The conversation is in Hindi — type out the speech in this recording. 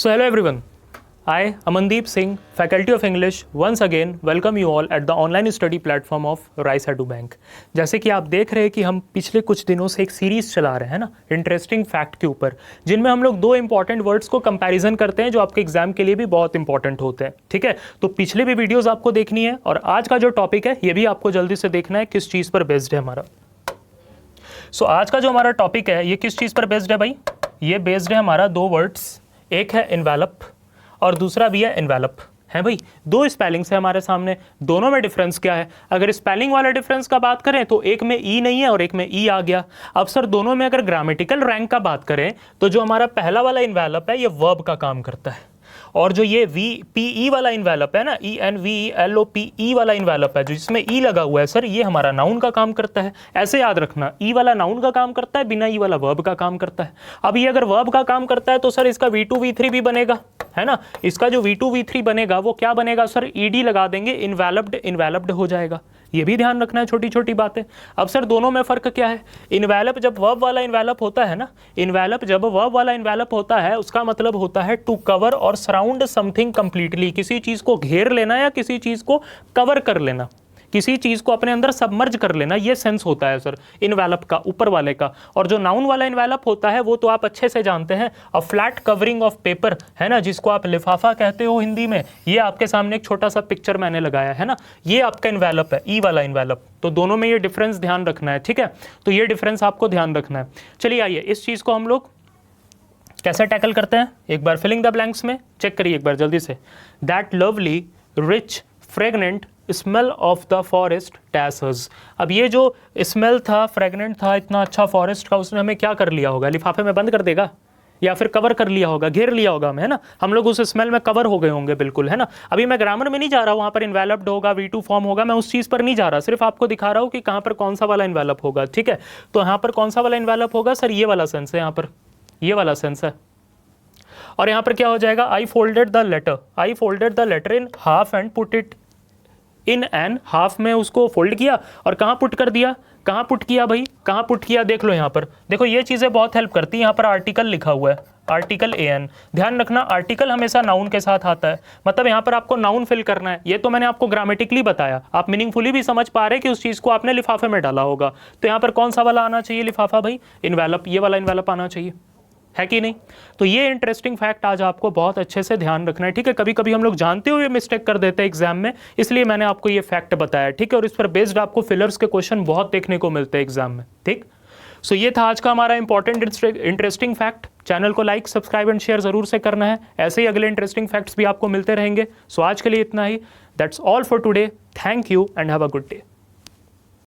So hello everyone, I, Amandeep Singh, Faculty of English, once again welcome you all at the online study platform of Rise Edu Bank। जैसे कि आप देख रहे हैं कि हम पिछले कुछ दिनों से एक सीरीज चला रहे हैं ना इंटरेस्टिंग फैक्ट के ऊपर, जिनमें हम लोग दो इंपॉर्टेंट वर्ड्स को कंपैरिजन करते हैं जो आपके एग्जाम के लिए भी बहुत इंपॉर्टेंट होते हैं। ठीक है, तो पिछले भी वीडियोज आपको देखनी है और आज का जो टॉपिक है ये भी आपको जल्दी से देखना है किस चीज़ पर बेस्ड है हमारा। सो आज का जो हमारा टॉपिक है ये किस चीज़ पर बेस्ड है भाई? ये बेस्ड है हमारा दो वर्ड्स, एक है इन्वेलप और दूसरा भी है इन्वेलप है भाई। दो स्पेलिंग्स है हमारे सामने, दोनों में डिफरेंस क्या है? अगर स्पेलिंग वाला डिफरेंस का बात करें तो एक में ई नहीं है और एक में ई आ गया। अब सर दोनों में अगर ग्रामेटिकल रैंक का बात करें तो जो हमारा पहला वाला इन्वेलप है ये वर्ब का काम करता है और जो ये VPE वाला इन्वेलप है ना, ENVELOPE वाला इन्वेलप है जो जिसमें ई लगा हुआ है सर, ये हमारा नाउन का काम करता है। ऐसे याद रखना, ई वाला नाउन का काम करता है, बिना ई वाला वर्ब का काम करता है। अब ये अगर वर्ब का काम करता है तो सर इसका V2 V3 भी बनेगा, है ना। इसका जो V2 V3 बनेगा वो क्या बनेगा सर? ED लगा देंगे, इन्वेलप्ड हो जाएगा। ये भी ध्यान रखना है, छोटी छोटी बातें। अब सर दोनों में फ़र्क क्या है? इन्वेलप जब वर्ब वाला इन्वेलप होता है ना, इन्वेलप जब वर्ब वाला इन्वेलप होता है उसका मतलब होता है टू कवर और सराउंड समथिंग कंप्लीटली, किसी चीज़ को घेर लेना या किसी चीज़ को कवर कर लेना, किसी चीज़ को अपने अंदर सबमर्ज कर लेना, ये सेंस होता है सर इन्वेलप का, ऊपर वाले का। और जो नाउन वाला इन्वेलप होता है वो तो आप अच्छे से जानते हैं, a flat covering of paper, है ना, जिसको आप लिफाफा कहते हो हिंदी में। ये आपके सामने एक छोटा सा पिक्चर मैंने लगाया है ना, ये आपका इन्वेलप है, ई वाला इन्वेलप। तो दोनों में ये डिफरेंस ध्यान रखना है, ठीक है। तो ये डिफरेंस आपको ध्यान रखना है। चलिए आइए इस चीज़ को हम लोग कैसे टैकल करते हैं, एक बार फिलिंग द ब्लैंक्स में चेक करिए एक बार जल्दी से। That lovely rich fragrant smell of the forest tassers. अब ये जो स्मेल था, फ्रेगनेंट था, इतना अच्छा फॉरेस्ट का, उसने हमें क्या कर लिया होगा? लिफाफे में बंद कर देगा या फिर कवर कर लिया होगा, घेर लिया होगा हमें, है ना। हम लोग उस स्मेल में कवर हो गए होंगे, बिल्कुल, है ना। अभी मैं ग्रामर में नहीं जा रहा हूँ, वहाँ पर इन्वेलप्ड होगा, V2 फॉर्म होगा, मैं उस चीज़ पर नहीं जा रहा, सिर्फ आपको दिखा रहा हूँ कि कहाँ पर कौन सा वाला इन्वेलप होगा, ठीक है। तो यहाँ पर कौन सा वाला इन्वेलप होगा सर? ये वाला सेंस है, यहाँ पर ये वाला सेंस है। और यहाँ पर क्या हो जाएगा? I folded the letter in half and put it in an half में उसको फोल्ड किया और कहाँ पुट कर दिया? कहाँ पुट किया भाई? कहाँ पुट किया? देख लो यहाँ पर, देखो ये चीज़ें बहुत हेल्प करती हैं। यहाँ पर आर्टिकल लिखा हुआ है, आर्टिकल AN, ध्यान रखना आर्टिकल हमेशा नाउन के साथ आता है, मतलब यहाँ पर आपको नाउन फिल करना है। ये तो मैंने आपको ग्रामेटिकली बताया, आप मीनिंगफुली भी समझ पा रहे हैं कि उस चीज़ को आपने लिफाफे में डाला होगा। तो यहाँ पर कौन सा वाला आना चाहिए लिफाफा भाई? इन्वेलप, ये वाला इन्वेलप आना चाहिए, है कि नहीं। तो ये इंटरेस्टिंग फैक्ट आज आपको बहुत अच्छे से ध्यान रखना है, ठीक है। कभी कभी हम लोग जानते हुए मिस्टेक कर देते हैं एग्जाम में, इसलिए मैंने आपको ये फैक्ट बताया, ठीक है। और इस पर बेस्ड आपको फिलर्स के क्वेश्चन बहुत देखने को मिलते हैं एग्जाम में, ठीक। सो ये था आज का हमारा इंपॉर्टेंट इंटरेस्टिंग फैक्ट। चैनल को लाइक, सब्सक्राइब एंड शेयर जरूर से करना है, ऐसे ही अगले इंटरेस्टिंग फैक्ट्स भी आपको मिलते रहेंगे। सो आज के लिए इतना ही, that's all for today, thank you and have a good day.